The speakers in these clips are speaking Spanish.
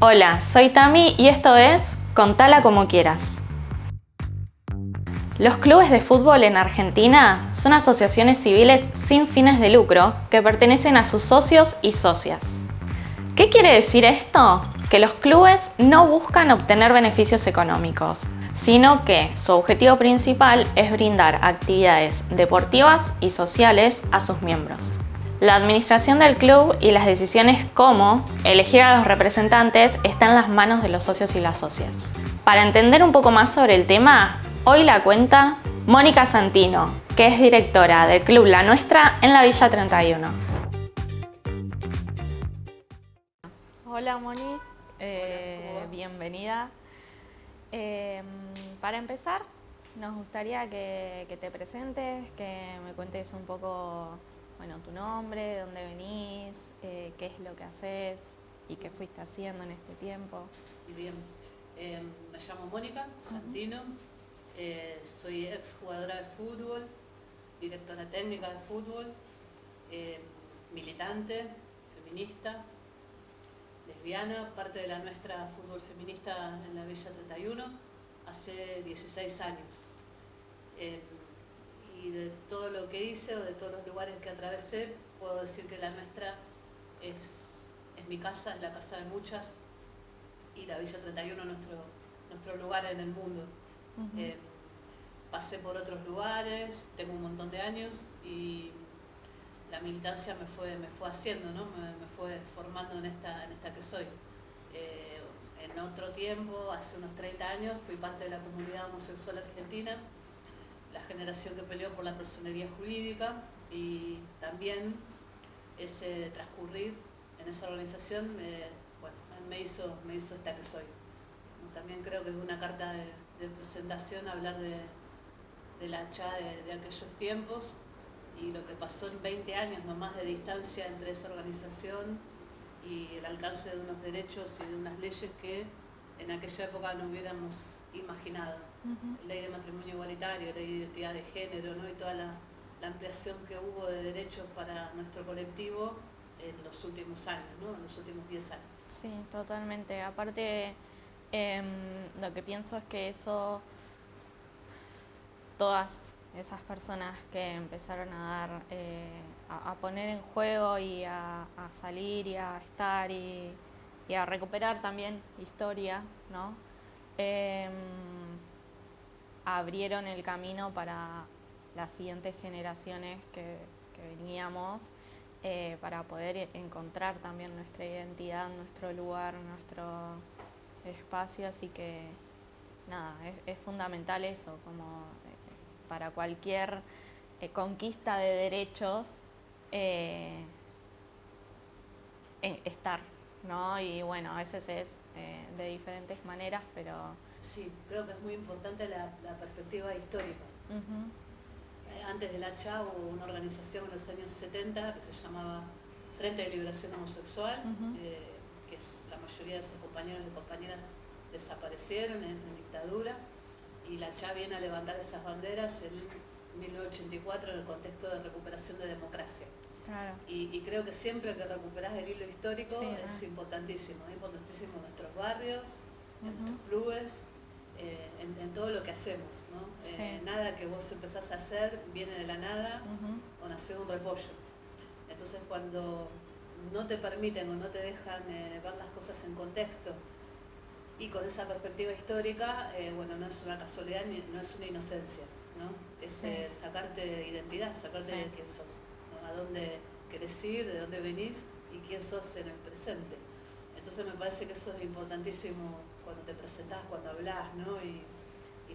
Hola, soy Tami y esto es Contala como quieras. Los clubes de fútbol en Argentina son asociaciones civiles sin fines de lucro que pertenecen a sus socios y socias. ¿Qué quiere decir esto? Que los clubes no buscan obtener beneficios económicos, sino que su objetivo principal es brindar actividades deportivas y sociales a sus miembros. La administración del club y las decisiones como elegir a los representantes están en las manos de los socios y las socias. Para entender un poco más sobre el tema, hoy la cuenta Mónica Santino, que es directora del Club La Nuestra en la Villa 31. Hola Moni, bienvenida. Para empezar, nos gustaría que te presentes, que me cuentes un poco, tu nombre, de dónde venís, qué es lo que haces y qué fuiste haciendo en este tiempo. Bien, me llamo Mónica Santino, soy ex jugadora de fútbol, directora técnica de fútbol, militante, feminista, lesbiana, parte de La Nuestra Fútbol Feminista en la Villa 31, hace 16 años. Y de todo lo que hice o de todos los lugares que atravesé, puedo decir que La Nuestra es mi casa, es la casa de muchas, y la Villa 31 nuestro lugar en el mundo. Pasé por otros lugares, tengo un montón de años y la militancia me fue haciendo, ¿no? me fue formando en esta que soy. En otro tiempo, hace unos 30 años, fui parte de la comunidad homosexual argentina, la generación que peleó por la personería jurídica, y también ese transcurrir en esa organización me hizo esta que soy. También creo que es una carta de presentación hablar de la CHA de aquellos tiempos y lo que pasó en 20 años nomás de distancia entre esa organización y el alcance de unos derechos y de unas leyes que en aquella época no hubiéramos imaginado. Ley de matrimonio igualitario, ley de identidad de género, ¿no? Y toda la ampliación que hubo de derechos para nuestro colectivo en los últimos años, ¿no? En los últimos 10 años. Sí, totalmente. Aparte, lo que pienso es que todas esas personas que empezaron a dar, a poner en juego y a salir y a estar y a recuperar también historia, ¿no? Abrieron el camino para las siguientes generaciones que veníamos, para poder encontrar también nuestra identidad, nuestro lugar, nuestro espacio, así que nada, es fundamental eso, como para cualquier conquista de derechos, estar, ¿no? Y bueno, a veces es de diferentes maneras, pero... Sí, creo que es muy importante la perspectiva histórica. Antes de la CHA hubo una organización en los años 70 que se llamaba Frente de Liberación Homosexual, que la mayoría de sus compañeros y compañeras desaparecieron en dictadura, y la CHA viene a levantar esas banderas en 1984 en el contexto de recuperación de democracia. Claro. Y creo que siempre que recuperás el hilo histórico, sí, es importantísimo en nuestros barrios, en nuestros clubes, en todo lo que hacemos, ¿no? Sí. Nada que vos empezás a hacer viene de la nada o nació de un repollo. Entonces cuando no te permiten o no te dejan ver las cosas en contexto y con esa perspectiva histórica, no es una casualidad ni no es una inocencia, ¿no? Es sacarte identidad, sacarte de quién sos, ¿no? A dónde querés ir, de dónde venís y quién sos en el presente. Entonces me parece que eso es importantísimo cuando te presentás, cuando hablás, ¿no? Y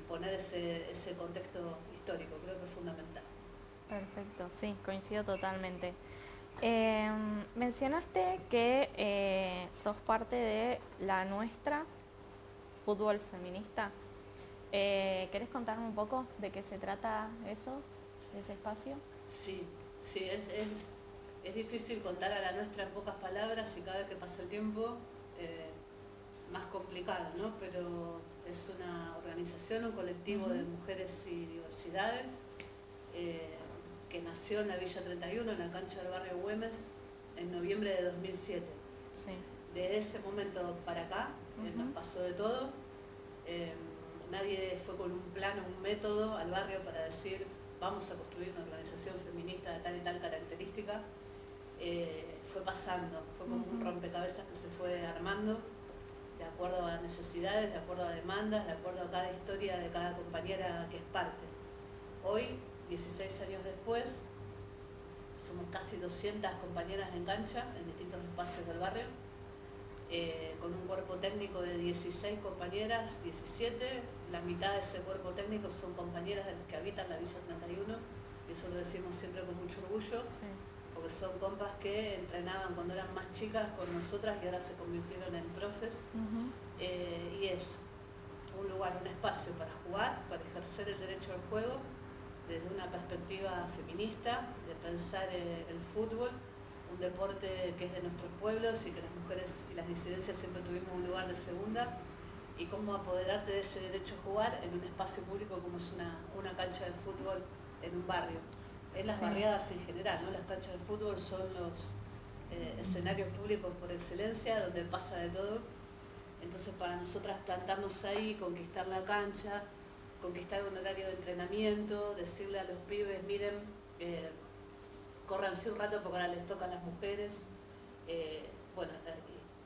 poner ese contexto histórico, creo que es fundamental. Perfecto, sí, coincido totalmente. Mencionaste que sos parte de La Nuestra Fútbol Feminista. ¿Querés contarme un poco de qué se trata eso, ese espacio? Sí, es difícil contar a La Nuestra en pocas palabras y cada vez que pasa el tiempo más complicado, ¿no? Pero es una organización, un colectivo de mujeres y diversidades que nació en la Villa 31, en la cancha del barrio Güemes, en noviembre de 2007. Sí. Desde ese momento para acá nos pasó de todo. Nadie fue con un plan o un método al barrio para decir vamos a construir una organización feminista de tal y tal característica. Fue pasando, fue como un rompecabezas que se fue armando de acuerdo a necesidades, de acuerdo a demandas, de acuerdo a cada historia de cada compañera que es parte. Hoy, 16 años después, somos casi 200 compañeras en cancha en distintos espacios del barrio, con un cuerpo técnico de 16 compañeras, 17, la mitad de ese cuerpo técnico son compañeras de las que habitan la Villa 31, y eso lo decimos siempre con mucho orgullo, sí, porque son compas que entrenaban cuando eran más chicas con nosotras y ahora se convirtieron en profes, y es un lugar, un espacio para jugar, para ejercer el derecho al juego, desde una perspectiva feminista, de pensar el fútbol, un deporte que es de nuestros pueblos y que las mujeres y las disidencias siempre tuvimos un lugar de segunda, y cómo apoderarte de ese derecho a jugar en un espacio público como es una cancha de fútbol en un barrio. En las barriadas en general, ¿no? Las canchas de fútbol son los escenarios públicos por excelencia, donde pasa de todo. Entonces para nosotras plantarnos ahí, conquistar la cancha, conquistar un horario de entrenamiento, decirle a los pibes, miren, córranse un rato porque ahora les tocan las mujeres. Bueno,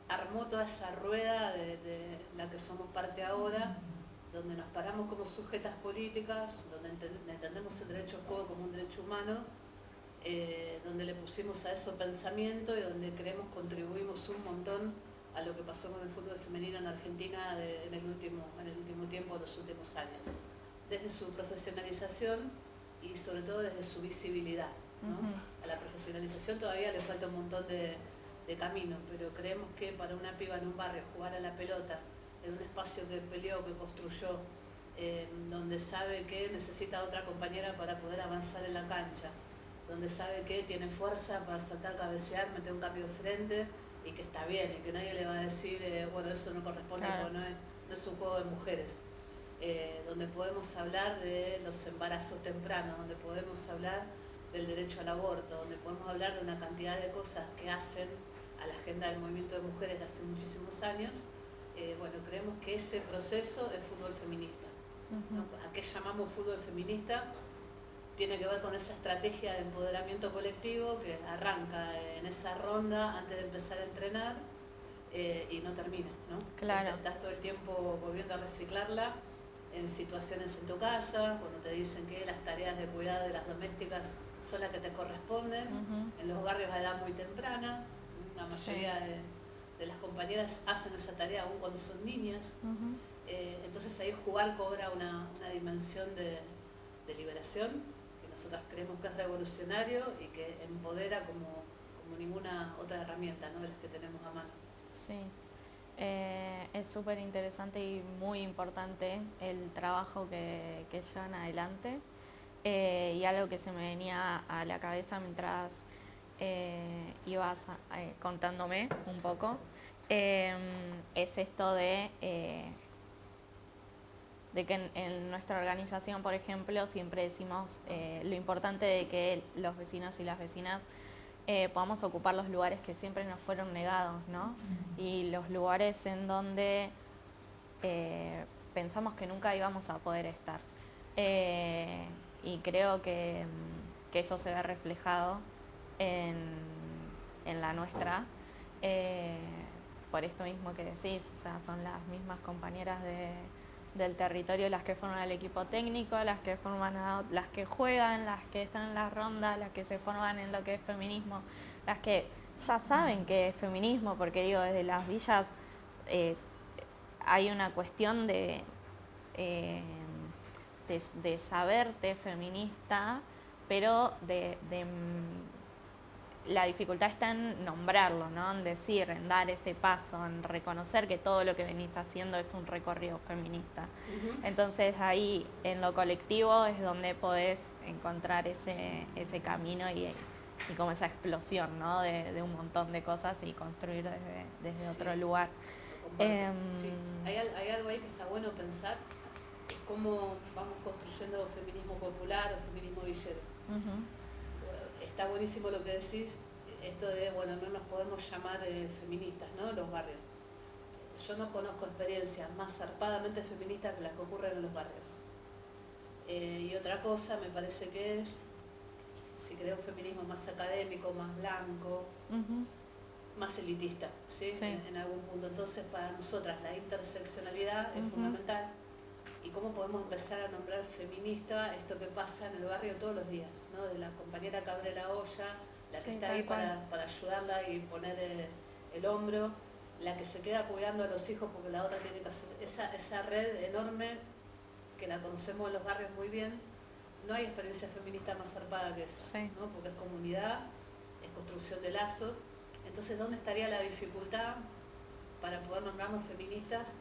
armó toda esa rueda de la que somos parte ahora, donde nos paramos como sujetas políticas, donde entendemos el derecho al juego como un derecho humano, donde le pusimos a eso pensamiento y donde creemos contribuimos un montón a lo que pasó con el fútbol femenino en Argentina en el último tiempo, en los últimos años. Desde su profesionalización y sobre todo desde su visibilidad, ¿no? A la profesionalización todavía le falta un montón de camino, pero creemos que para una piba en un barrio jugar a la pelota en un espacio que peleó, que construyó, donde sabe que necesita otra compañera para poder avanzar en la cancha, donde sabe que tiene fuerza para saltar, cabecear, meter un cambio de frente y que está bien, y que nadie le va a decir, bueno, eso no corresponde, claro, no es un juego de mujeres. Donde podemos hablar de los embarazos tempranos, donde podemos hablar del derecho al aborto, donde podemos hablar de una cantidad de cosas que hacen a la agenda del movimiento de mujeres de hace muchísimos años. Bueno, creemos que ese proceso es fútbol feminista. ¿No? ¿A qué llamamos fútbol feminista? Tiene que ver con esa estrategia de empoderamiento colectivo que arranca en esa ronda antes de empezar a entrenar y no termina, ¿no? Claro. Estás todo el tiempo volviendo a reciclarla en situaciones en tu casa, cuando te dicen que las tareas de cuidado de las domésticas son las que te corresponden, en los barrios a edad muy temprana, la mayoría de las compañeras hacen esa tarea aún cuando son niñas, entonces ahí jugar cobra una dimensión de liberación, que nosotras creemos que es revolucionario y que empodera como ninguna otra herramienta, ¿no?, de las que tenemos a mano. Sí. Es súper interesante y muy importante el trabajo que llevan adelante, y algo que se me venía a la cabeza mientras ibas contándome un poco, es esto de que en nuestra organización, por ejemplo, siempre decimos lo importante de que los vecinos y las vecinas podamos ocupar los lugares que siempre nos fueron negados, ¿no? Y los lugares en donde pensamos que nunca íbamos a poder estar. Y creo que eso se ve reflejado en la nuestra, por esto mismo que decís, o sea, son las mismas compañeras del territorio las que forman el equipo técnico, las que juegan, las que están en las rondas, las que se forman en lo que es feminismo, las que ya saben que es feminismo, porque digo, desde las villas hay una cuestión de saberte feminista, pero la dificultad está en nombrarlo, ¿no? En decir, en dar ese paso, en reconocer que todo lo que venís haciendo es un recorrido feminista. Entonces ahí en lo colectivo es donde podés encontrar ese camino y como esa explosión, ¿no?, de un montón de cosas y construir desde otro lugar. Sí. Hay algo ahí que está bueno pensar, es cómo vamos construyendo feminismo popular o feminismo villero. Está buenísimo lo que decís, esto de, bueno, no nos podemos llamar feministas, ¿no? Los barrios. Yo no conozco experiencias más zarpadamente feministas que las que ocurren en los barrios. Y otra cosa me parece que es, si querés un feminismo más académico, más blanco, más elitista, ¿sí? Sí. En algún punto. Entonces, para nosotras la interseccionalidad es fundamental. Y cómo podemos empezar a nombrar feminista esto que pasa en el barrio todos los días, ¿no? De la compañera que abre la olla, la que está ahí para ayudarla y poner el hombro, la que se queda cuidando a los hijos porque la otra tiene que hacer esa red enorme que la conocemos en los barrios muy bien. No hay experiencia feminista más zarpada que esa, ¿no? Porque es comunidad, es construcción de lazos. Entonces, ¿dónde estaría la dificultad para poder nombrarnos feministas?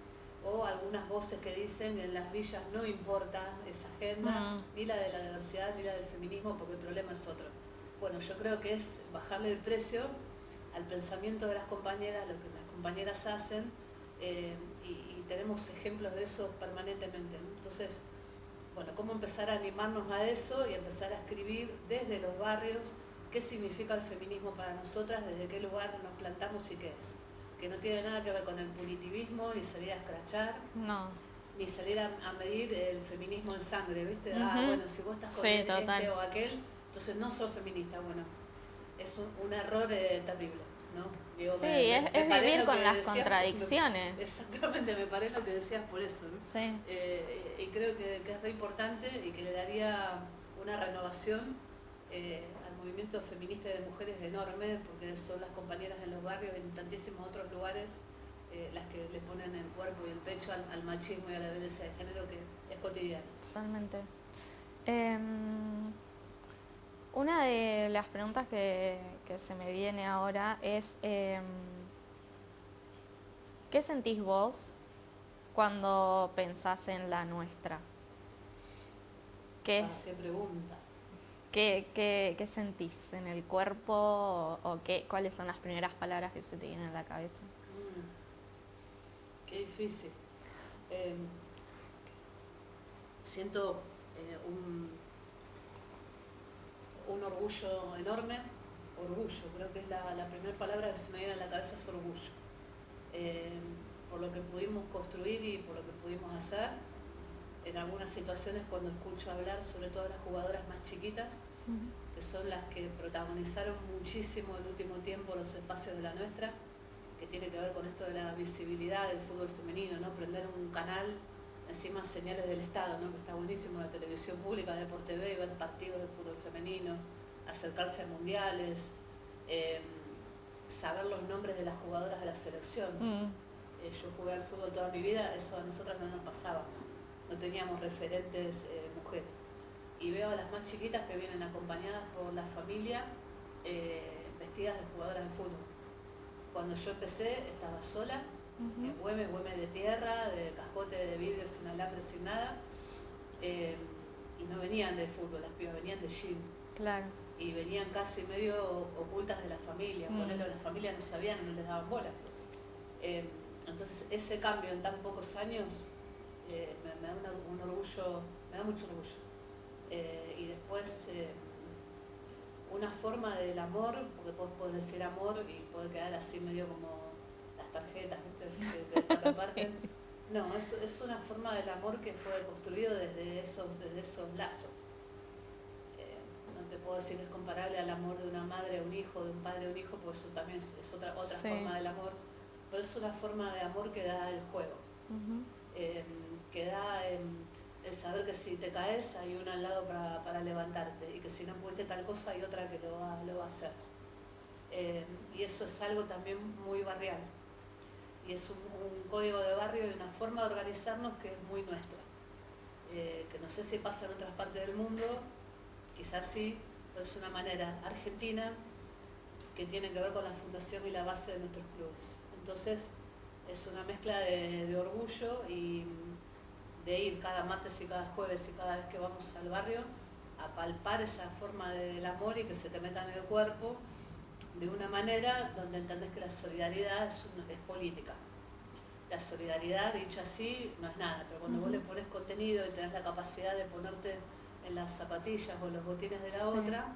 O algunas voces que dicen en las villas no importa esa agenda, ni la de la diversidad, ni la del feminismo, porque el problema es otro. Bueno, yo creo que es bajarle el precio al pensamiento de las compañeras, lo que las compañeras hacen, y tenemos ejemplos de eso permanentemente, ¿no? Entonces, bueno, cómo empezar a animarnos a eso y empezar a escribir desde los barrios qué significa el feminismo para nosotras, desde qué lugar nos plantamos y qué es. Que no tiene nada que ver con el punitivismo, ni salir a escrachar, ni salir a medir el feminismo en sangre, ¿viste? Bueno, si vos estás con este o aquel, entonces no sos feminista. Bueno, es un error terrible, ¿no? Digo, sí, es vivir con las contradicciones. Exactamente, me paré lo que decías por eso, ¿no? Sí. Y creo que es re importante y que le daría una renovación al movimiento feminista de mujeres enorme, porque son las compañeras en los barrios y en tantísimos otros lugares las que le ponen el cuerpo y el pecho al machismo y a la violencia de género, que es cotidiana. Totalmente. Una de las preguntas que se me viene ahora es ¿qué sentís vos cuando pensás en la nuestra? ¿Qué pregunta? ¿Qué sentís en el cuerpo o cuáles son las primeras palabras que se te vienen a la cabeza? Qué difícil. Siento un orgullo enorme. Orgullo, creo que es la primera palabra que se me viene a la cabeza, es orgullo. Por lo que pudimos construir y por lo que pudimos hacer. En algunas situaciones, cuando escucho hablar, sobre todo las jugadoras más chiquitas, que son las que protagonizaron muchísimo el último tiempo los espacios de la nuestra, que tiene que ver con esto de la visibilidad del fútbol femenino, ¿no? Prender un canal, encima señales del Estado, ¿no? Que está buenísimo, la televisión pública, Deporte TV, ver partidos de fútbol femenino, acercarse a mundiales, saber los nombres de las jugadoras de la selección. Yo jugué al fútbol toda mi vida, eso a nosotras no nos pasaba. No teníamos referentes mujeres. Y veo a las más chiquitas que vienen acompañadas por la familia, vestidas de jugadoras de fútbol. Cuando yo empecé estaba sola, en Güemes de tierra, de cascote de vidrio sin alambre, sin nada, y no venían de fútbol, las pibas venían de gym. Claro. Y venían casi medio ocultas de la familia, ponerlo a la familia no sabían, no les daban bola. Entonces ese cambio en tan pocos años me da un orgullo, me da mucho orgullo. Y después una forma del amor, porque puedes decir amor y puede quedar así medio como las tarjetas, ¿viste? Que reparten. Sí. No, es una forma del amor que fue construido desde esos lazos. No te puedo decir es comparable al amor de una madre a un hijo, de un padre a un hijo, porque eso también es otra sí. forma del amor, pero es una forma de amor que da el juego, que da el saber que si te caes hay una al lado para levantarte y que si no pudiste tal cosa hay otra que lo va a hacer. Y eso es algo también muy barrial y es un código de barrio y una forma de organizarnos que es muy nuestra, que no sé si pasa en otras partes del mundo, quizás sí, pero es una manera argentina que tiene que ver con la fundación y la base de nuestros clubes. Entonces es una mezcla de orgullo y de ir cada martes y cada jueves y cada vez que vamos al barrio a palpar esa forma del amor y que se te meta en el cuerpo de una manera donde entendés que la solidaridad es política. La solidaridad, dicho así, no es nada, pero cuando vos le pones contenido y tenés la capacidad de ponerte en las zapatillas o los botines de la otra,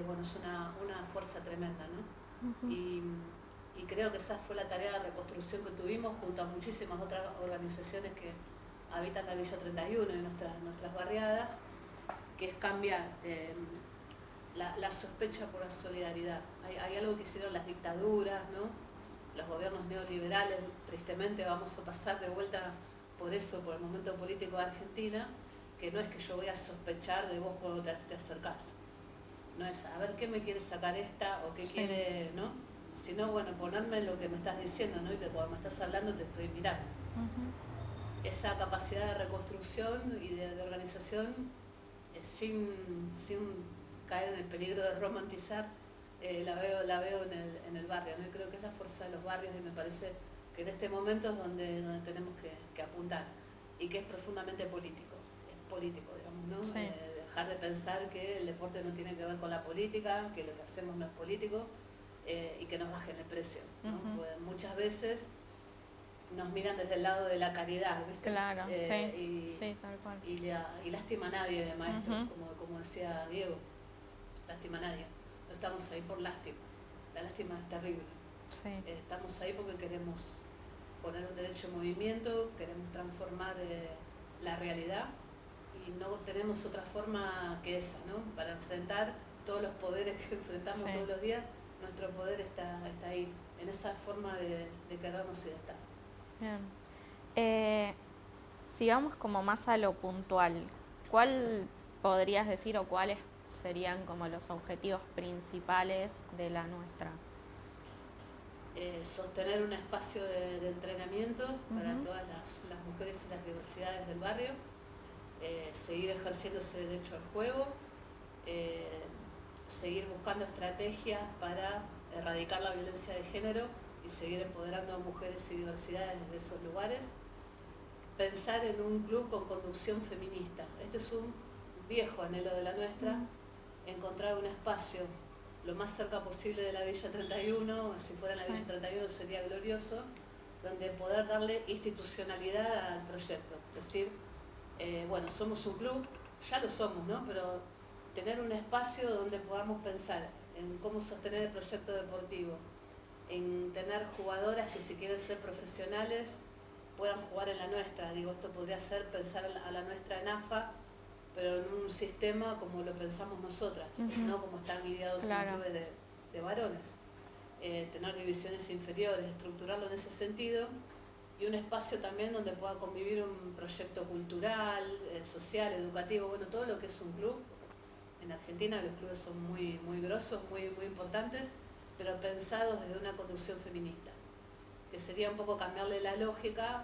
bueno, es una fuerza tremenda, ¿no? Ujú. Y creo que esa fue la tarea de reconstrucción que tuvimos junto a muchísimas otras organizaciones que habitan la Villa 31 y nuestras barriadas, que es cambiar la sospecha por la solidaridad. Hay algo que hicieron las dictaduras, ¿no? Los gobiernos neoliberales, tristemente vamos a pasar de vuelta por eso, por el momento político de Argentina, que no es que yo voy a sospechar de vos cuando te acercás. No es a ver qué me quiere sacar esta o qué Sí. quiere, ¿no? Sino, bueno, ponerme en lo que me estás diciendo, ¿no? Y que cuando me estás hablando te estoy mirando. Esa capacidad de reconstrucción y de organización, sin caer en el peligro de romantizar, la veo en el barrio, ¿no? Y creo que es la fuerza de los barrios y me parece que en este momento es donde tenemos que apuntar y que es profundamente político, es político, digamos, ¿no? Sí. Dejar de pensar que el deporte no tiene que ver con la política, que lo que hacemos no es político y que nos bajen el precio, ¿no? Pues muchas veces nos miran desde el lado de la caridad, ¿viste? Claro, sí, sí, tal cual. Y lástima a nadie de maestro, como decía Diego, lástima a nadie. No estamos ahí por lástima, la lástima es terrible. Sí. Estamos ahí porque queremos poner un derecho en movimiento, queremos transformar la realidad y no tenemos otra forma que esa, ¿no? Para enfrentar todos los poderes que enfrentamos todos los días, nuestro poder está ahí, en esa forma de querernos y de estar. Bien. Sigamos como más a lo puntual. ¿Cuál podrías decir o cuáles serían como los objetivos principales de la nuestra? Sostener un espacio de entrenamiento para todas las mujeres y las diversidades del barrio, seguir ejerciendo ese derecho al juego, seguir buscando estrategias para erradicar la violencia de género y seguir empoderando a mujeres y diversidades desde esos lugares. Pensar en un club con conducción feminista. Este es un viejo anhelo de la nuestra, encontrar un espacio lo más cerca posible de la Villa 31, si fuera la Villa 31 sería glorioso, donde poder darle institucionalidad al proyecto. Es decir, bueno, somos un club, ya lo somos, ¿no? Pero tener un espacio donde podamos pensar en cómo sostener el proyecto deportivo, en tener jugadoras que si quieren ser profesionales puedan jugar en la nuestra. Digo, esto podría ser pensar a la nuestra en AFA, pero en un sistema como lo pensamos nosotras, no como están ideados en clubes de varones. Tener divisiones inferiores, estructurarlo en ese sentido y un espacio también donde pueda convivir un proyecto cultural, social, educativo, bueno, todo lo que es un club. En Argentina los clubes son muy, muy grosos, muy, muy importantes, pero pensados desde una conducción feminista, que sería un poco cambiarle la lógica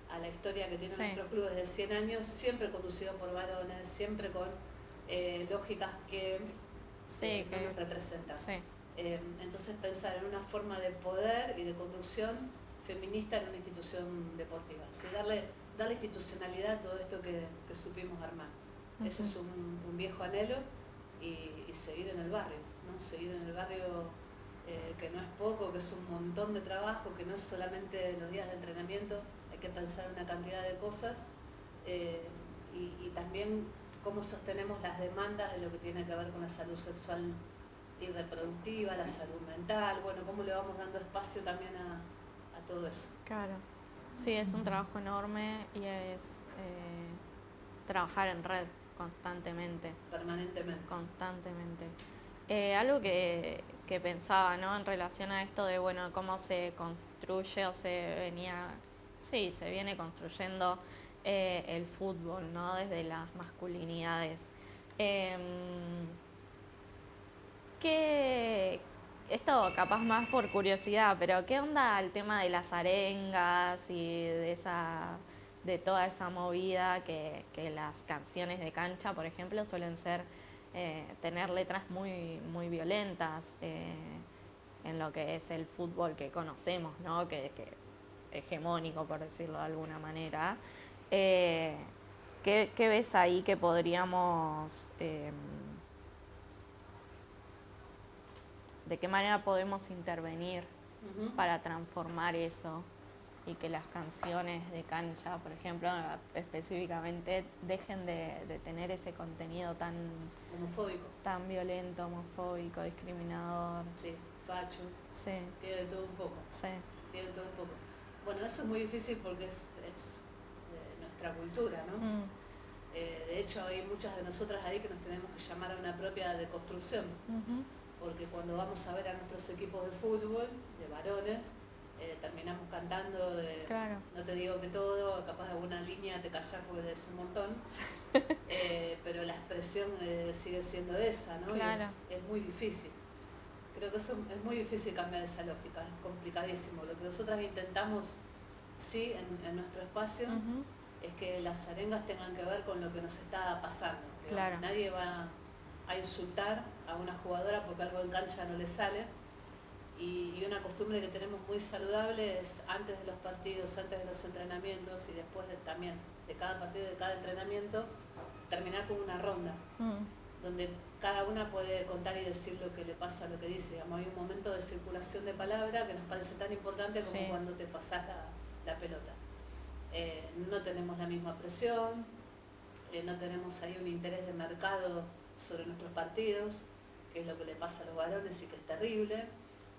a la historia que tienen nuestros clubes de 100 años, siempre conducidos por varones, siempre con lógicas que no nos representan. Entonces pensar en una forma de poder y de conducción feminista en una institución deportiva, ¿sí? darle institucionalidad a todo esto que supimos armar. Ese es un viejo anhelo y seguir en el barrio, ¿no? Seguir en el barrio, que no es poco, que es un montón de trabajo, que no es solamente los días de entrenamiento, hay que pensar una cantidad de cosas y también cómo sostenemos las demandas de lo que tiene que ver con la salud sexual y reproductiva, la salud mental, bueno, cómo le vamos dando espacio también a todo eso. Claro, sí, es un trabajo enorme y es trabajar en red constantemente. Permanentemente. Constantemente. Algo que pensaba, ¿no? En relación a esto de, bueno, cómo se construye o se viene construyendo el fútbol, ¿no? Desde las masculinidades. Esto capaz más por curiosidad, pero ¿qué onda el tema de las arengas y de toda esa movida que las canciones de cancha, por ejemplo, suelen tener letras muy, muy violentas en lo que es el fútbol que conocemos, ¿no? Que hegemónico, por decirlo de alguna manera. ¿Qué ves ahí que podríamos... ¿de qué manera podemos intervenir para transformar eso? y que las canciones de cancha, por ejemplo, específicamente, dejen de tener ese contenido tan homofóbico, tan violento, homofóbico, discriminador. Sí, facho. Sí. Tiene de todo un poco. Sí. Tiene de todo un poco. Bueno, eso es muy difícil porque es nuestra cultura, ¿no? De hecho, hay muchas de nosotras ahí que nos tenemos que llamar a una propia deconstrucción. Porque cuando vamos a ver a nuestros equipos de fútbol, de varones, terminamos cantando de, claro. No te digo que todo, capaz alguna línea te callas porque es un montón, pero la expresión sigue siendo esa, ¿no? Claro. Y es muy difícil. Creo que eso es muy difícil cambiar esa lógica, es complicadísimo. Lo que nosotras intentamos, sí, en nuestro espacio, es que las arengas tengan que ver con lo que nos está pasando. Claro. Nadie va a insultar a una jugadora porque algo en cancha no le sale. Y una costumbre que tenemos muy saludable es antes de los partidos, antes de los entrenamientos y después también de cada partido, de cada entrenamiento, terminar con una ronda, donde cada una puede contar y decir lo que le pasa, lo que dice. Digamos, hay un momento de circulación de palabra que nos parece tan importante como cuando te pasás la pelota. No tenemos la misma presión, no tenemos ahí un interés de mercado sobre nuestros partidos, que es lo que le pasa a los varones y que es terrible.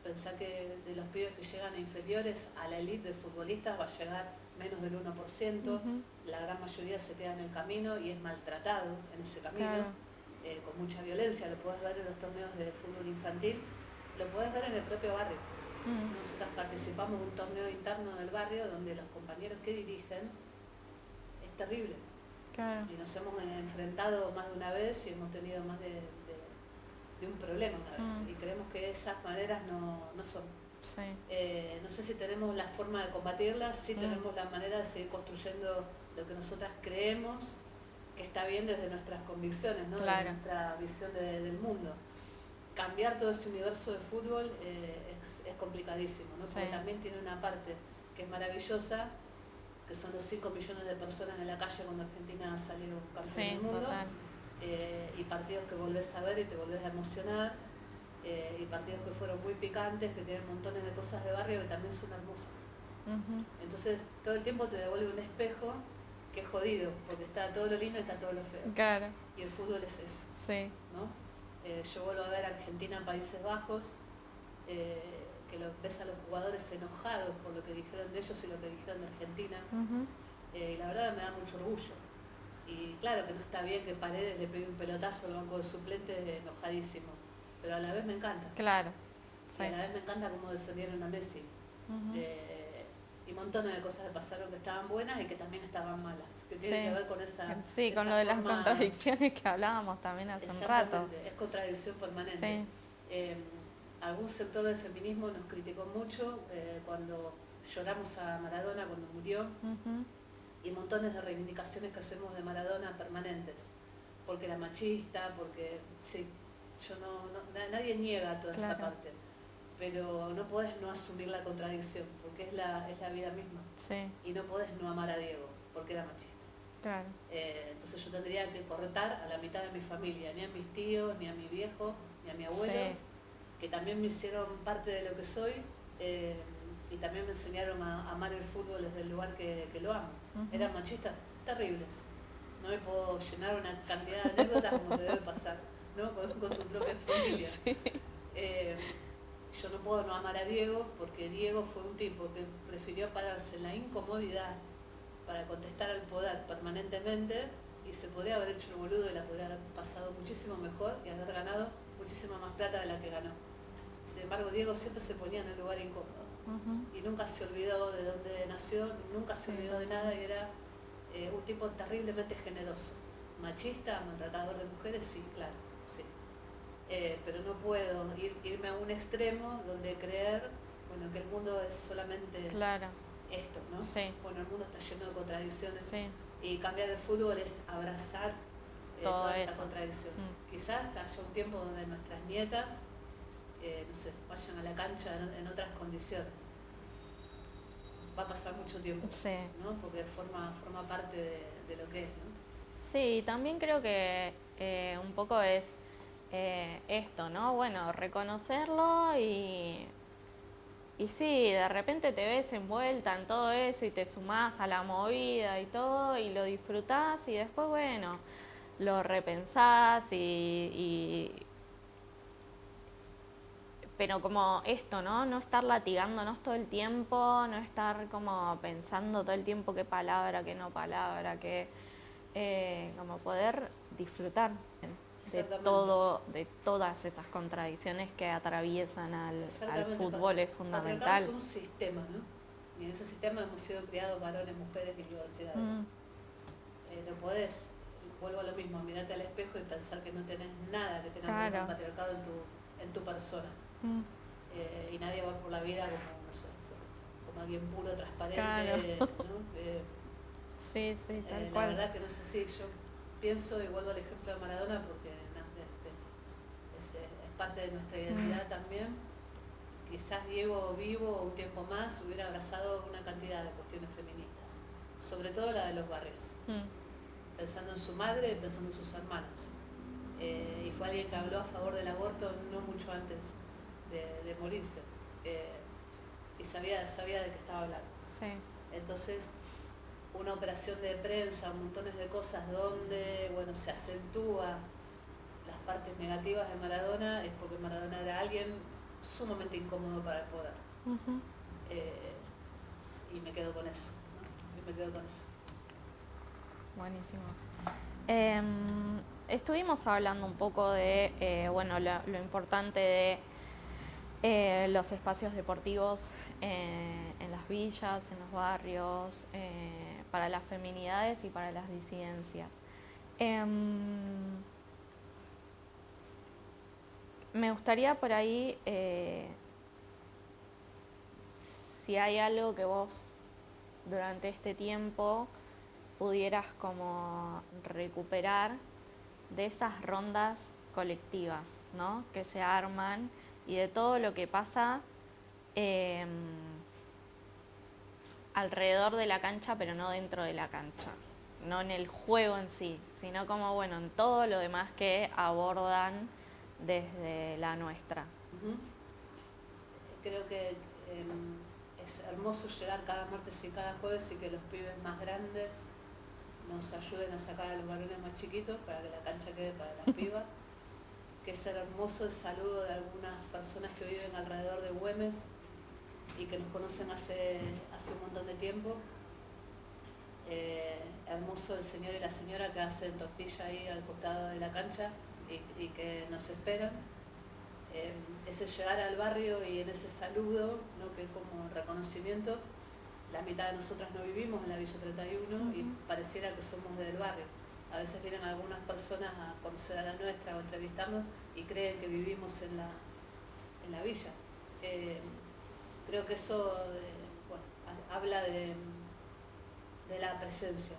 Pensá que de los pibes que llegan a inferiores a la elite de futbolistas va a llegar menos del 1%, la gran mayoría se queda en el camino y es maltratado en ese camino, claro. Con mucha violencia, lo podés ver en los torneos de fútbol infantil, lo podés ver en el propio barrio. Nosotras participamos de un torneo interno del barrio donde los compañeros que dirigen es terrible. Claro. Y nos hemos enfrentado más de una vez y hemos tenido más de un problema una vez. Y creemos que esas maneras no son. Sí. No sé si tenemos la forma de combatirlas, sí tenemos la manera de seguir construyendo lo que nosotras creemos que está bien desde nuestras convicciones, ¿no? Claro. De nuestra visión del mundo. Cambiar todo ese universo de fútbol es complicadísimo, ¿no? Porque también tiene una parte que es maravillosa, que son los 5 millones de personas en la calle cuando Argentina salió campeón del mundo. Total. Y partidos que volvés a ver y te volvés a emocionar, y partidos que fueron muy picantes, que tienen montones de cosas de barrio que también son hermosas. Entonces todo el tiempo te devuelve un espejo que es jodido, porque está todo lo lindo y está todo lo feo. Claro. Y el fútbol es eso. Sí. ¿No? Yo vuelvo a ver a Argentina en Países Bajos, que ves a los jugadores enojados por lo que dijeron de ellos y lo que dijeron de Argentina, y la verdad me da mucho orgullo. Y claro que no está bien que Paredes le pegue un pelotazo al banco de suplentes enojadísimo, pero a la vez me encanta. Claro. Sí. Y a la vez me encanta cómo defendieron a Messi. Y montones de cosas que pasaron que estaban buenas y que también estaban malas, que tienen que ver con esa... Sí, con lo de las contradicciones que hablábamos también hace un rato. Es contradicción permanente. Algún sector del feminismo nos criticó mucho cuando lloramos a Maradona cuando murió, y montones de reivindicaciones que hacemos de Maradona permanentes, porque era machista, porque sí, nadie niega toda esa parte, pero no podés no asumir la contradicción, porque es la vida misma, y no podés no amar a Diego, porque era machista. Claro. Entonces yo tendría que cortar a la mitad de mi familia, ni a mis tíos, ni a mi viejo, ni a mi abuelo, que también me hicieron parte de lo que soy, y también me enseñaron a amar el fútbol desde el lugar que lo amo. Eran machistas terribles. No me puedo llenar una cantidad de anécdotas como te debe pasar, ¿no? Con tu propia familia. Yo no puedo no amar a Diego, porque Diego fue un tipo que prefirió pararse en la incomodidad para contestar al poder permanentemente, y se podría haber hecho el boludo y la podría haber pasado muchísimo mejor y haber ganado muchísima más plata de la que ganó. Sin embargo, Diego siempre se ponía en el lugar incómodo, y nunca se olvidó de dónde nació, nunca se olvidó de nada, y era un tipo terriblemente generoso. Machista, maltratador de mujeres, sí, claro, sí. Pero no puedo irme a un extremo donde creer, bueno, que el mundo es solamente esto, ¿no? Bueno, el mundo está lleno de contradicciones, y cambiar el fútbol es abrazar toda esa contradicción. Quizás haya un tiempo donde nuestras nietas no sé, vayan a la cancha en otras condiciones. Va a pasar mucho tiempo, ¿no? Porque forma parte de lo que es, ¿no? Sí, también creo que un poco es esto, ¿no? Bueno, reconocerlo y Y sí, de repente te ves envuelta en todo eso y te sumás a la movida y todo y lo disfrutás y después, bueno, lo repensás pero como esto, ¿no? No estar latigándonos todo el tiempo, no estar como pensando todo el tiempo qué palabra, qué no palabra, como poder disfrutar de todo, de todas esas contradicciones que atraviesan al fútbol es fundamental. Es un sistema, ¿no? Y en ese sistema hemos sido criados varones, mujeres y diversidades. No podés, vuelvo a lo mismo, mirarte al espejo y pensar que no tenés nada que tenga que ver con el patriarcado en tu persona. Y nadie va por la vida como, no sé, como alguien puro, transparente, ¿no? Sí, tal la cual. verdad que no es así. Yo pienso, y vuelvo al ejemplo de Maradona porque es parte de nuestra identidad también. Quizás Diego vivo un tiempo más hubiera abrazado una cantidad de cuestiones feministas, sobre todo la de los barrios, pensando en su madre y pensando en sus hermanas. Y fue alguien que habló a favor del aborto no mucho antes de morirse, y sabía de qué estaba hablando. Sí. Entonces, una operación de prensa, montones de cosas donde, bueno, se acentúa las partes negativas de Maradona, es porque Maradona era alguien sumamente incómodo para el poder. Y me quedo con eso, ¿no? Buenísimo. Estuvimos hablando un poco de lo importante de los espacios deportivos en las villas, en los barrios, para las feminidades y para las disidencias. Me gustaría por ahí, si hay algo que vos durante este tiempo pudieras como recuperar de esas rondas colectivas, ¿no? Que se arman y de todo lo que pasa alrededor de la cancha, pero no dentro de la cancha, no en el juego en sí, sino como, bueno, en todo lo demás que abordan desde la nuestra. Creo que es hermoso llegar cada martes y cada jueves y que los pibes más grandes nos ayuden a sacar a los varones más chiquitos para que la cancha quede para las pibas. Que es hermoso el saludo de algunas personas que viven alrededor de Güemes y que nos conocen hace un montón de tiempo. Hermoso el señor y la señora que hacen tortilla ahí al costado de la cancha y que nos esperan. Ese llegar al barrio y en ese saludo, ¿no? Que es como reconocimiento. La mitad de nosotras no vivimos en la Villa 31 y pareciera que somos del barrio. A veces vienen algunas personas a conocer a la nuestra o entrevistarnos y creen que vivimos en la villa. Creo que eso habla de la presencia.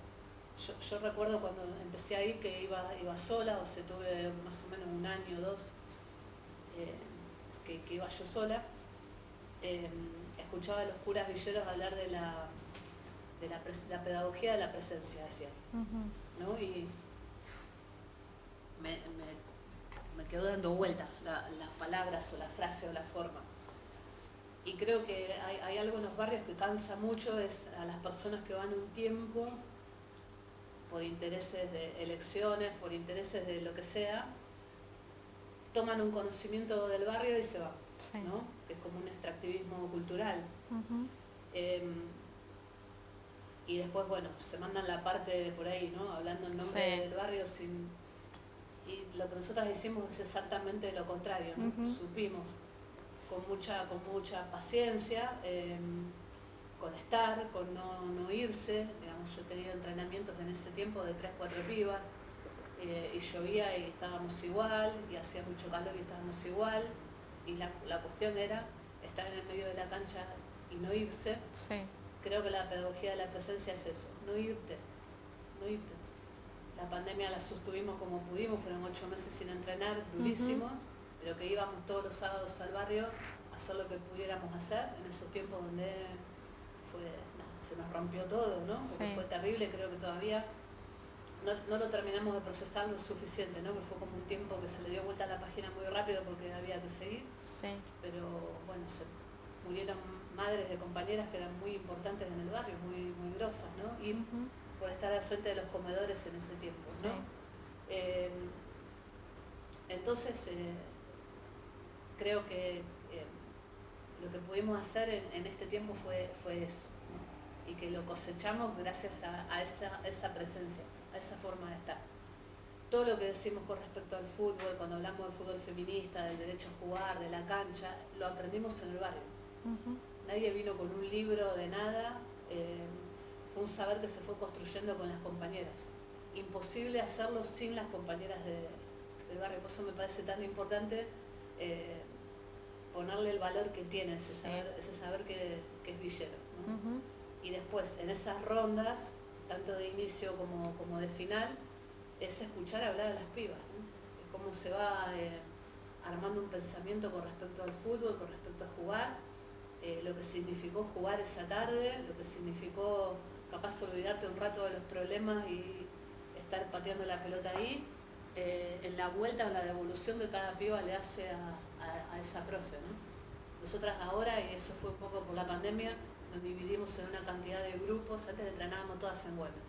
Yo recuerdo cuando empecé a ir que iba sola, tuve más o menos un año o dos que iba yo sola. Escuchaba a los curas villeros hablar de la pedagogía de la presencia, decían, ¿no? Y me quedó dando vuelta las palabras o la frase o la forma. Y creo que hay algo en los barrios que cansa mucho, es a las personas que van un tiempo por intereses de elecciones, por intereses de lo que sea, toman un conocimiento del barrio y se van, ¿no? Que es como un extractivismo cultural. Y después, bueno, se mandan la parte de por ahí, ¿no? Hablando en nombre del barrio y lo que nosotras hicimos es exactamente lo contrario, ¿no? Supimos con mucha paciencia, con estar, con no irse. Digamos, yo tenía entrenamientos en ese tiempo de 3-4 pibas, y llovía y estábamos igual, y hacía mucho calor y estábamos igual, y la cuestión era estar en el medio de la cancha y no irse. Creo que la pedagogía de la presencia es eso, no irte. La pandemia la sostuvimos como pudimos, fueron 8 meses sin entrenar, durísimo, pero que íbamos todos los sábados al barrio a hacer lo que pudiéramos hacer en esos tiempos donde se nos rompió todo, ¿no? Porque fue terrible. Creo que todavía no lo terminamos de procesar lo suficiente, ¿no? Que fue como un tiempo que se le dio vuelta a la página muy rápido porque había que seguir. Pero bueno, murieron madres de compañeras que eran muy importantes en el barrio, muy grosas, ¿no? Y por estar al frente de los comedores en ese tiempo, ¿no? Sí. Entonces, creo que lo que pudimos hacer en este tiempo fue eso, ¿no? Y que lo cosechamos gracias a esa presencia, a esa forma de estar. Todo lo que decimos con respecto al fútbol, cuando hablamos del fútbol feminista, del derecho a jugar, de la cancha, lo aprendimos en el barrio. Nadie vino con un libro de nada, fue un saber que se fue construyendo con las compañeras. Imposible hacerlo sin las compañeras del barrio, por eso me parece tan importante ponerle el valor que tiene ese saber que es villero, ¿no? Y después, en esas rondas, tanto de inicio como de final, es escuchar hablar a las pibas, ¿no? Cómo se va armando un pensamiento con respecto al fútbol, con respecto a jugar, lo que significó jugar esa tarde, lo que significó capaz olvidarte un rato de los problemas y estar pateando la pelota ahí, en la vuelta o la devolución que cada piba le hace a esa profe, ¿no? Nosotras ahora, y eso fue un poco por la pandemia, nos dividimos en una cantidad de grupos. Antes entrenábamos todas en Güemes.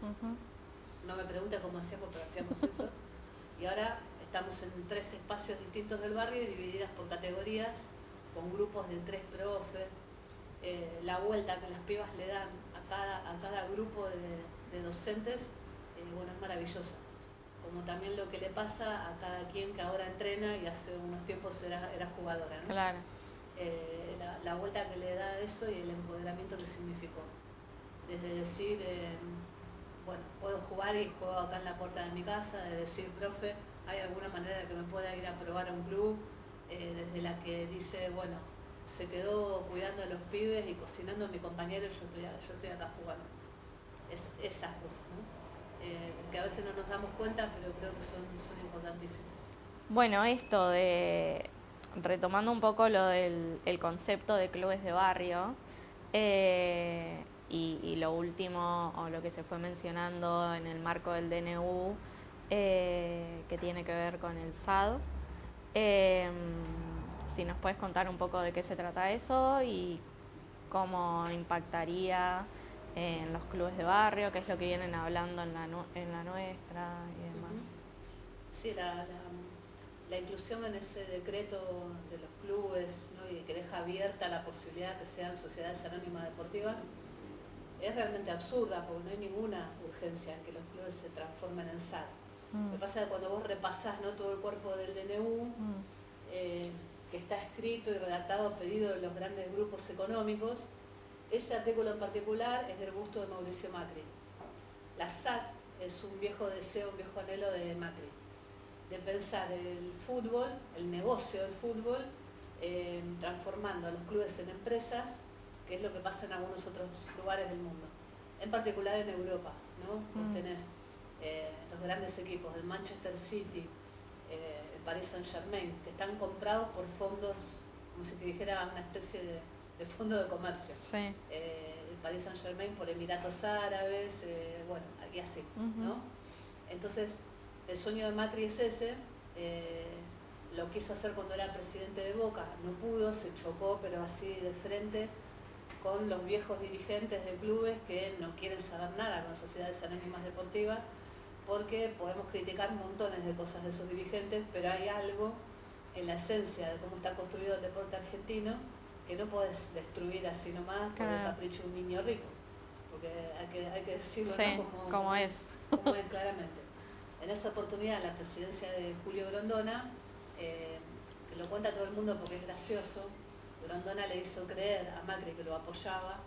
No me pregunte cómo hacíamos, pero hacíamos eso. Y ahora estamos en 3 espacios distintos del barrio, divididas por categorías, con grupos de 3 profes. La vuelta que las pibas le dan a cada grupo de docentes, bueno, es maravillosa. Como también lo que le pasa a cada quien que ahora entrena y hace unos tiempos era jugadora, ¿no? Claro. La vuelta que le da eso y el empoderamiento que significó. Desde decir, bueno, puedo jugar y juego acá en la puerta de mi casa, de decir, profe, ¿hay alguna manera de que me pueda ir a probar a un club? Desde la que dice, bueno, se quedó cuidando a los pibes y cocinando a mi compañero y yo estoy acá jugando. Esas cosas, ¿no? Que a veces no nos damos cuenta, pero creo que son importantísimas. Bueno, esto de, retomando un poco lo del el concepto de clubes de barrio, y lo último, o lo que se fue mencionando en el marco del DNU, que tiene que ver con el SAD. Si nos puedes contar un poco de qué se trata eso y cómo impactaría en los clubes de barrio, qué es lo que vienen hablando en la nuestra y demás. Sí, la inclusión en ese decreto de los clubes, ¿no? Y que deja abierta la posibilidad de que sean sociedades anónimas deportivas, es realmente absurda, porque no hay ninguna urgencia en que los clubes se transformen en SAD. Lo que pasa es que cuando vos repasás, ¿no?, todo el cuerpo del DNU, que está escrito y redactado a pedido de los grandes grupos económicos, ese artículo en particular es del gusto de Mauricio Macri. La SAD es un viejo deseo, un viejo anhelo de Macri, de pensar el fútbol, el negocio del fútbol, transformando a los clubes en empresas, que es lo que pasa en algunos otros lugares del mundo, en particular en Europa, ¿no? Vos tenés los grandes equipos del Manchester City, el Paris Saint-Germain, que están comprados por fondos, como si te dijera una especie de fondo de comercio. Sí. El Paris Saint-Germain por Emiratos Árabes, bueno, y así, ¿no? Entonces, el sueño de Macri es ese. Lo quiso hacer cuando era presidente de Boca, no pudo, se chocó, pero así de frente, con los viejos dirigentes de clubes que no quieren saber nada con sociedades anónimas deportivas, porque podemos criticar montones de cosas de esos dirigentes, pero hay algo en la esencia de cómo está construido el deporte argentino que no podés destruir así nomás por el capricho de un niño rico, porque hay que decirlo, sí, ¿no? como es claramente. En esa oportunidad, la presidencia de Julio Grondona, que lo cuenta todo el mundo porque es gracioso, Grondona le hizo creer a Macri que lo apoyaba,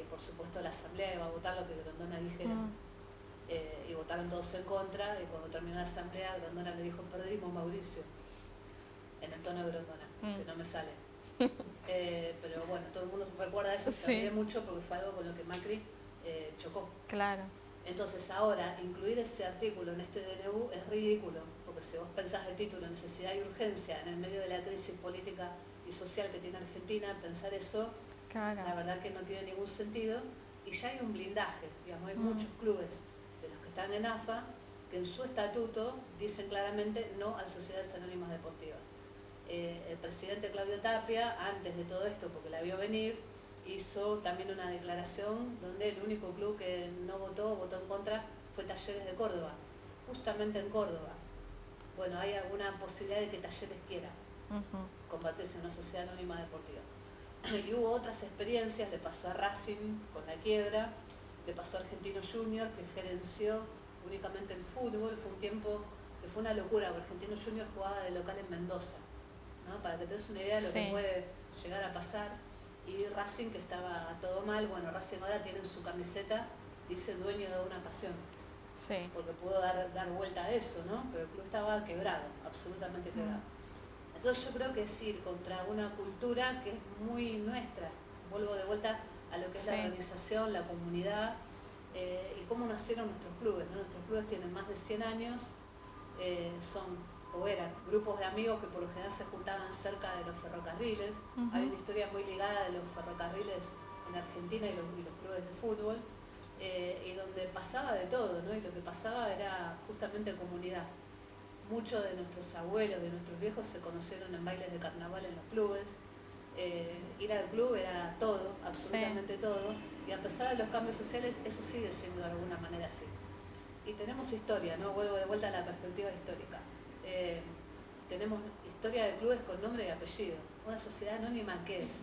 por supuesto la asamblea iba a votar lo que Grondona dijera, y votaron todos en contra, y cuando terminó la asamblea, Grondona le dijo, perdimos, Mauricio, en el tono de Grondona, que no me sale. Pero bueno, todo el mundo recuerda eso, se ríe mucho porque fue algo con lo que Macri chocó. Claro. Entonces ahora, incluir ese artículo en este DNU es ridículo, porque si vos pensás el título, necesidad y urgencia, en el medio de la crisis política y social que tiene Argentina, pensar eso, la verdad que no tiene ningún sentido, y ya hay un blindaje, digamos, hay muchos clubes de los que están en AFA, que en su estatuto dicen claramente no a las sociedades anónimas deportivas. El presidente Claudio Tapia, antes de todo esto, porque la vio venir, hizo también una declaración donde el único club que no votó en contra, fue Talleres de Córdoba, justamente en Córdoba. Bueno, hay alguna posibilidad de que Talleres quiera convertirse en una sociedad anónima deportiva. Y hubo otras experiencias, le pasó a Racing con la quiebra, le pasó a Argentino Junior, que gerenció únicamente el fútbol. Fue un tiempo que fue una locura, porque Argentino Junior jugaba de local en Mendoza, ¿no? Para que te des una idea de lo que puede llegar a pasar. Y Racing, que estaba todo mal, bueno, Racing ahora tiene en su camiseta, dice dueño de una pasión, porque pudo dar vuelta a eso, ¿no? Pero el club estaba quebrado, absolutamente quebrado. Entonces yo creo que es ir contra una cultura que es muy nuestra. Vuelvo de vuelta a lo que es la organización, la comunidad, y cómo nacieron nuestros clubes, ¿no? Nuestros clubes tienen más de 100 años, eran grupos de amigos que por lo general se juntaban cerca de los ferrocarriles. Hay una historia muy ligada de los ferrocarriles en Argentina y los clubes de fútbol, y donde pasaba de todo, ¿no? Y lo que pasaba era justamente comunidad. Muchos de nuestros abuelos, de nuestros viejos se conocieron en bailes de carnaval en los clubes. Ir al club era todo, absolutamente todo, y a pesar de los cambios sociales, eso sigue siendo de alguna manera así. Y tenemos historia, ¿no? Vuelvo de vuelta a la perspectiva histórica. Tenemos historia de clubes con nombre y apellido. Una sociedad anónima, ¿qué es?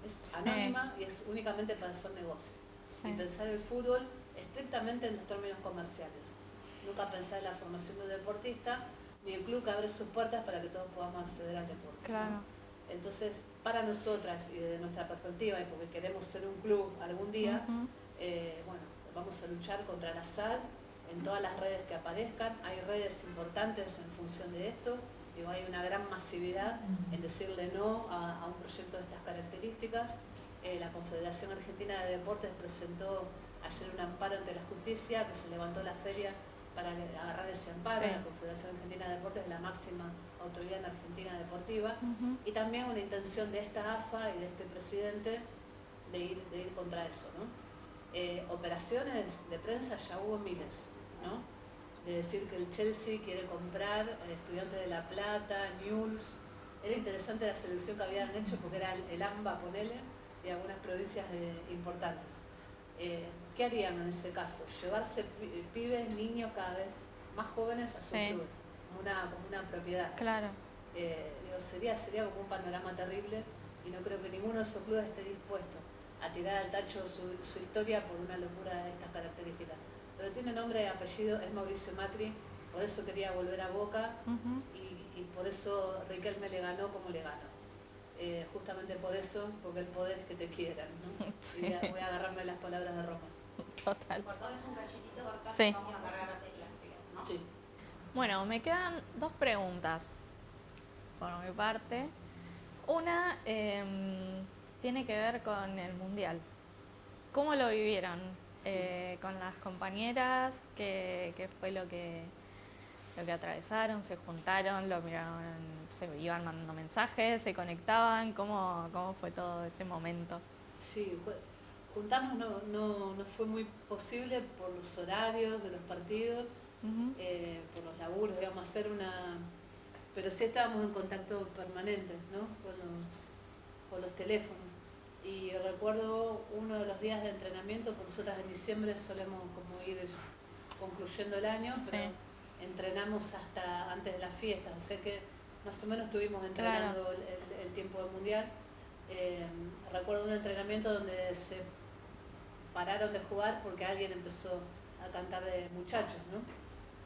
Es anónima y es únicamente para hacer negocio. Y pensar el fútbol estrictamente en los términos comerciales. Nunca pensar en la formación de un deportista, ni el club que abre sus puertas para que todos podamos acceder al deporte. Claro. ¿No? Entonces, para nosotras y desde nuestra perspectiva, y porque queremos ser un club algún día, bueno, vamos a luchar contra la SAD en todas las redes que aparezcan. Hay redes importantes en función de esto. Digo, hay una gran masividad en decirle no a un proyecto de estas características. La Confederación Argentina de Deportes presentó ayer un amparo ante la justicia, que se levantó la feria para agarrar ese amparo. La Confederación Argentina de Deportes es la máxima autoridad en Argentina deportiva, y también una intención de esta AFA y de este presidente de ir contra eso, ¿no? Operaciones de prensa ya hubo miles, ¿no? De decir que el Chelsea quiere comprar Estudiantes de La Plata, Newell's. Era interesante la selección que habían hecho porque era el AMBA, ponele, y algunas provincias importantes. ¿Qué harían en ese caso? Llevarse pibes, niños cada vez más jóvenes a sus clubes, como una propiedad. Claro. Digo, sería como un panorama terrible, y no creo que ninguno de esos clubes esté dispuesto a tirar al tacho su historia por una locura de estas características. Pero tiene nombre y apellido, es Mauricio Macri, por eso quería volver a Boca, y por eso Riquelme le ganó como le ganó. Justamente por eso, porque el poder es que te quieran, ¿no? Sí. Y voy a agarrarme las palabras de Roma. Total. Cortamos un cachitito, Sí. vamos a cargar batería, ¿no? Sí. Bueno, me quedan dos preguntas por mi parte. Una tiene que ver con el Mundial. ¿Cómo lo vivieron con las compañeras? ¿Qué fue lo que atravesaron? ¿Se juntaron? ¿Lo miraron? ¿Se iban mandando mensajes? ¿Se conectaban? ¿Cómo fue todo ese momento? Sí, juntarnos no fue muy posible por los horarios de los partidos, por los laburos, íbamos a hacer pero sí estábamos en contacto permanente, ¿no? Con los teléfonos. Y recuerdo uno de los días de entrenamiento, por nosotras en diciembre solemos como ir concluyendo el año, pero entrenamos hasta antes de las fiestas, o sea que más o menos estuvimos entrenando el tiempo del Mundial. Recuerdo un entrenamiento donde se pararon de jugar porque alguien empezó a cantar de muchachos, ¿no?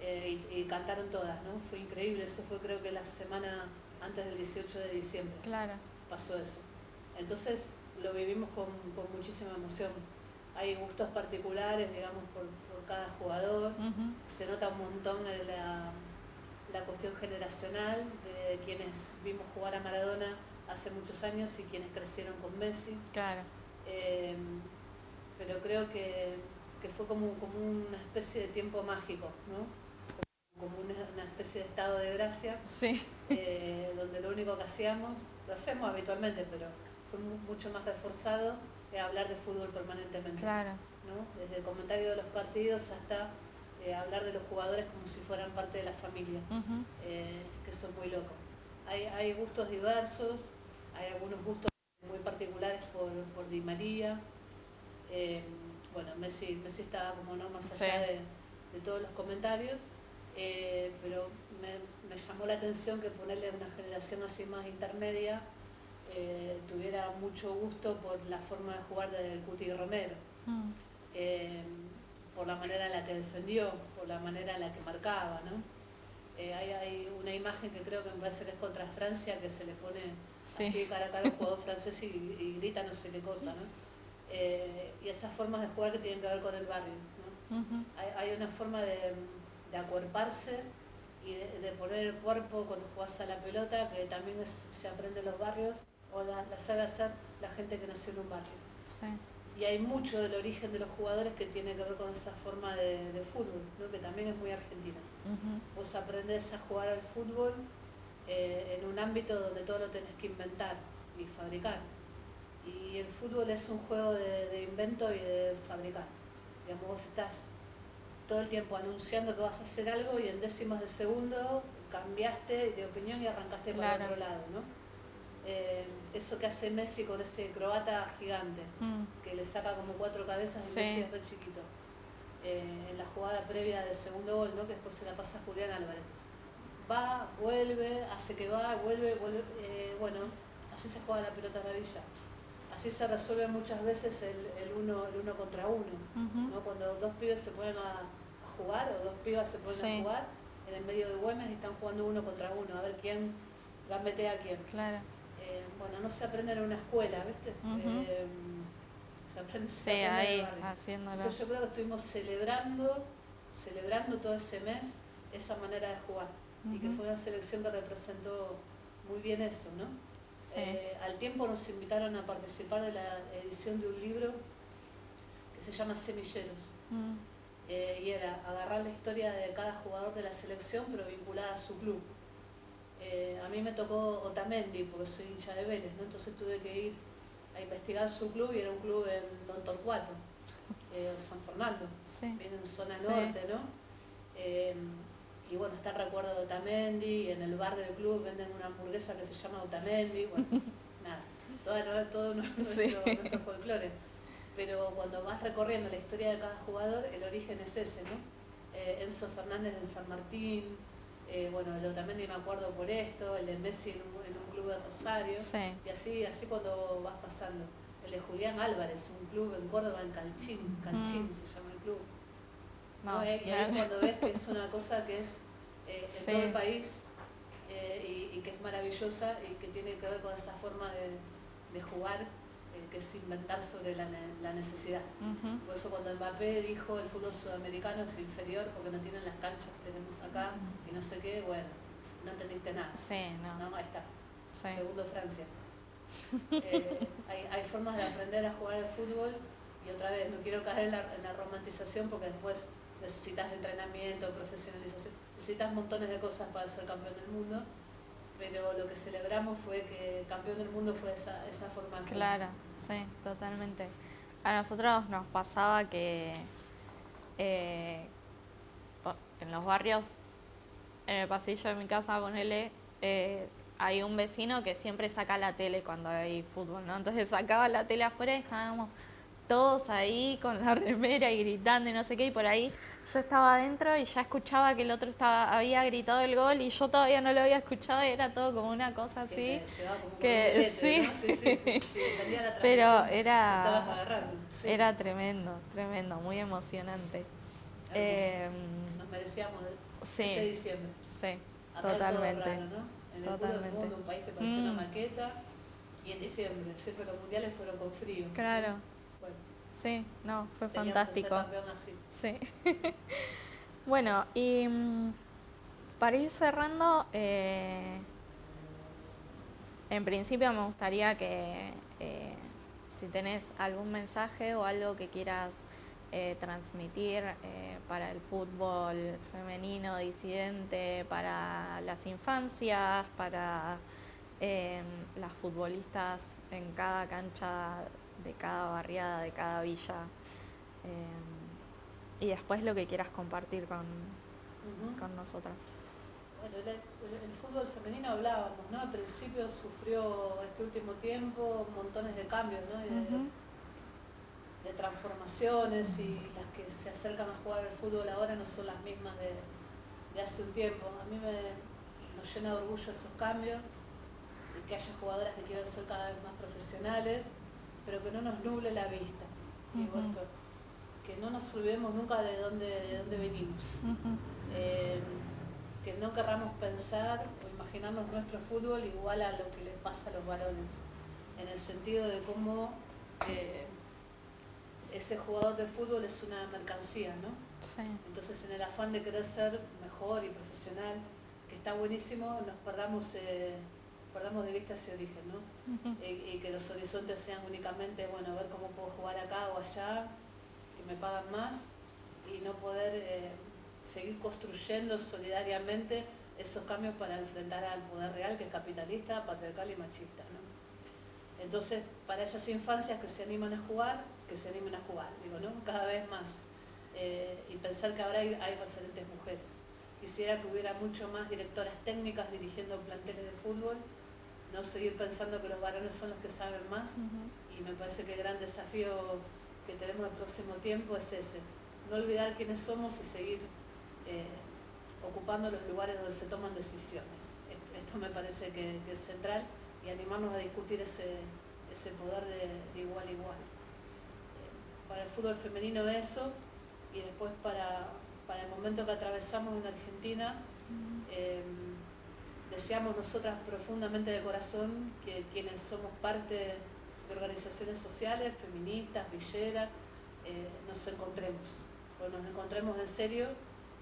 Y cantaron todas, ¿no? Fue increíble, eso fue creo que la semana antes del 18 de diciembre. Claro. Pasó eso. Entonces lo vivimos con muchísima emoción. Hay gustos particulares, digamos, por cada jugador. Se nota un montón la cuestión generacional de quienes vimos jugar a Maradona hace muchos años y quienes crecieron con Messi. Claro. Pero creo que fue como una especie de tiempo mágico, ¿no? Como una especie de estado de gracia, donde lo único que hacíamos, lo hacemos habitualmente, pero fue mucho más reforzado, hablar de fútbol permanentemente. Claro. ¿No? Desde el comentario de los partidos hasta hablar de los jugadores como si fueran parte de la familia, que eso es muy loco. hay gustos diversos, hay algunos gustos muy particulares por Di María. Bueno, Messi estaba como no más allá de todos los comentarios, pero me llamó la atención que ponerle una generación así más intermedia tuviera mucho gusto por la forma de jugar del Cuti Romero, por la manera en la que defendió, por la manera en la que marcaba, ¿no? Hay una imagen que creo que me parece que es contra Francia, que se le pone así cara a cara a un jugador francés y grita no sé qué cosa, ¿no? Y esas formas de jugar que tienen que ver con el barrio, ¿no? Hay una forma de acuerparse y de poner el cuerpo cuando jugás a la pelota, que también se aprende en los barrios, o la sabe hacer la gente que nació en un barrio. Sí. Y hay mucho del origen de los jugadores que tiene que ver con esa forma de fútbol, ¿no? Que también es muy argentina. Vos aprendés a jugar al fútbol en un ámbito donde todo lo tenés que inventar y fabricar. Y el fútbol es un juego de invento y de fabricar. Digamos, vos estás todo el tiempo anunciando que vas a hacer algo y en décimas de segundo cambiaste de opinión y arrancaste para otro lado, ¿no? Eso que hace Messi con ese croata gigante, que le saca como 4 cabezas y Messi es re chiquito. En la jugada previa del segundo gol, ¿no? Que después se la pasa a Julián Álvarez. Va, vuelve, hace que va, vuelve, bueno, así se juega la pelota a la villa. Así se resuelve muchas veces el uno contra uno, ¿no? Cuando dos pibes se ponen a jugar o dos pibas se ponen a jugar en el medio de Güemes y están jugando uno contra uno, a ver quién gambetea a quién. Claro. Bueno, no se aprende en una escuela, ¿viste? Se aprende ahí, en el barrio. haciéndolo. Entonces yo creo que estuvimos celebrando todo ese mes esa manera de jugar y que fue una selección que representó muy bien eso, ¿no? Al tiempo nos invitaron a participar de la edición de un libro que se llama Semilleros. Y era agarrar la historia de cada jugador de la selección pero vinculada a su club. A mí me tocó Otamendi porque soy hincha de Vélez, ¿no? Entonces tuve que ir a investigar su club y era un club en Don Torcuato, San Fernando, viene en zona norte, ¿no? Y bueno, está el recuerdo de Otamendi, y en el bar del club venden una hamburguesa que se llama Otamendi, bueno, nada, todo nuestro folclore. Pero cuando vas recorriendo la historia de cada jugador, el origen es ese, ¿no? Enzo Fernández en San Martín, bueno, el de Otamendi me acuerdo por esto, el de Messi en un club de Rosario, y así cuando vas pasando. El de Julián Álvarez, un club en Córdoba, en Calchín se llama el club. ¿No? Y ahí cuando ves que es una cosa que es en todo el país y que es maravillosa y que tiene que ver con esa forma de jugar, que es inventar sobre la necesidad. Por eso cuando Mbappé dijo el fútbol sudamericano es inferior porque no tienen las canchas que tenemos acá y no sé qué, bueno, no entendiste nada. No, ahí está. Segundo Francia. Hay formas de aprender a jugar al fútbol y otra vez, no quiero caer en la romantización porque después necesitas entrenamiento, profesionalización, necesitas montones de cosas para ser campeón del mundo, pero lo que celebramos fue que campeón del mundo fue esa forma. Claro, sí, totalmente. A nosotros nos pasaba que en los barrios, en el pasillo de mi casa, ponele, hay un vecino que siempre saca la tele cuando hay fútbol, ¿no? Entonces sacaba la tele afuera y estábamos todos ahí con la remera y gritando y no sé qué, y por ahí yo estaba adentro y ya escuchaba que el otro había gritado el gol y yo todavía no lo había escuchado y era todo como una cosa así que ¿no? Pero era tremendo, muy emocionante. Nos merecíamos sí, ese diciembre. Sí, acá totalmente. Raro, ¿no? En el culo del mundo, un país que parecía una maqueta, y en diciembre, siempre los mundiales fueron con frío. Claro. Bueno, sí, no, fue fantástico. fantástico. Así. Sí. Bueno, y para ir cerrando, en principio me gustaría que si tenés algún mensaje o algo que quieras transmitir para el fútbol femenino disidente, para las infancias, para las futbolistas en cada cancha de cada barriada, de cada villa, y después lo que quieras compartir con nosotras. Bueno, el fútbol femenino hablábamos, ¿no? Al principio sufrió este último tiempo montones de cambios, ¿no? De transformaciones, y las que se acercan a jugar al fútbol ahora no son las mismas de hace un tiempo. A mí nos llena de orgullo esos cambios, y que haya jugadoras que quieran ser cada vez más profesionales, pero que no nos nuble la vista. Digo esto, que no nos olvidemos nunca de dónde venimos. Que no querramos pensar o imaginarnos nuestro fútbol igual a lo que les pasa a los varones, en el sentido de cómo ese jugador de fútbol es una mercancía, ¿no? Sí. Entonces, en el afán de querer ser mejor y profesional, que está buenísimo, nos perdamos de vista ese origen, ¿no? Y que los horizontes sean únicamente, bueno, ver cómo puedo jugar acá o allá, que me pagan más, y no poder seguir construyendo solidariamente esos cambios para enfrentar al poder real, que es capitalista, patriarcal y machista, ¿no? Entonces, para esas infancias que se animan a jugar, que se animen a jugar, digo, ¿no? Cada vez más. Y pensar que ahora hay referentes mujeres. Quisiera que hubiera mucho más directoras técnicas dirigiendo planteles de fútbol, no seguir pensando que los varones son los que saben más. Y me parece que el gran desafío que tenemos el próximo tiempo es ese: no olvidar quiénes somos y seguir ocupando los lugares donde se toman decisiones. Esto me parece que es central, y animarnos a discutir ese poder de igual a igual. Para el fútbol femenino eso, y después para el momento que atravesamos en Argentina, deseamos nosotras profundamente de corazón que quienes somos parte de organizaciones sociales, feministas, villeras, nos encontremos en serio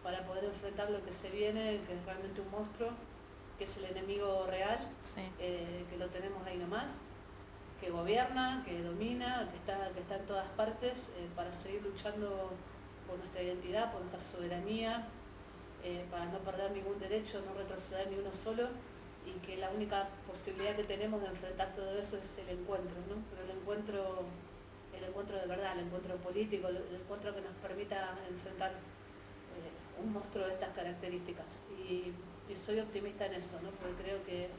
para poder enfrentar lo que se viene, que es realmente un monstruo, que es el enemigo real, Sí. Que lo tenemos ahí nomás, que gobierna, que domina, que está en todas partes, para seguir luchando por nuestra identidad, por nuestra soberanía, para no perder ningún derecho, no retroceder ni uno solo, y que la única posibilidad que tenemos de enfrentar todo eso es el encuentro, ¿no? Pero el encuentro de verdad, el encuentro político, el encuentro que nos permita enfrentar un monstruo de estas características. Y soy optimista en eso, ¿no? Porque creo que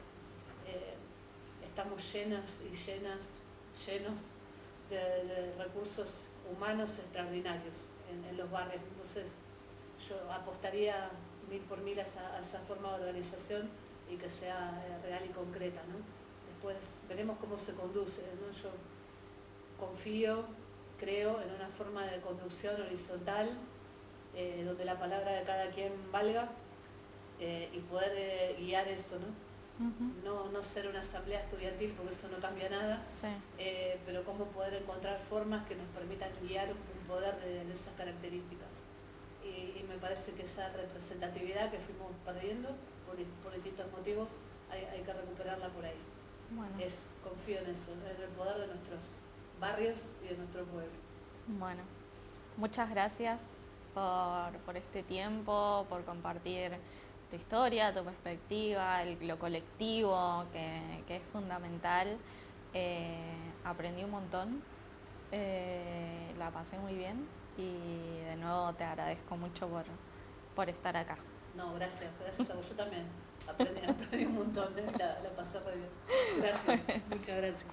estamos llenos de recursos humanos extraordinarios en los barrios. Entonces yo apostaría 1000 por 1000 a esa forma de organización, y que sea real y concreta, ¿no? Después veremos cómo se conduce, ¿no? Yo confío, creo en una forma de conducción horizontal, donde la palabra de cada quien valga, y poder guiar eso, ¿no? No ser una asamblea estudiantil, porque eso no cambia nada, Sí. pero cómo poder encontrar formas que nos permitan guiar un poder de esas características. Y me parece que esa representatividad que fuimos perdiendo por distintos motivos, hay que recuperarla por ahí. Bueno. Confío en eso, en el poder de nuestros barrios y de nuestro pueblo. Bueno, muchas gracias por este tiempo, por compartir tu historia, tu perspectiva, lo colectivo, que es fundamental. Aprendí un montón, la pasé muy bien, y de nuevo te agradezco mucho por estar acá. No, gracias a vos. Yo también aprendí un montón, la pasé re bien. Gracias, muchas gracias.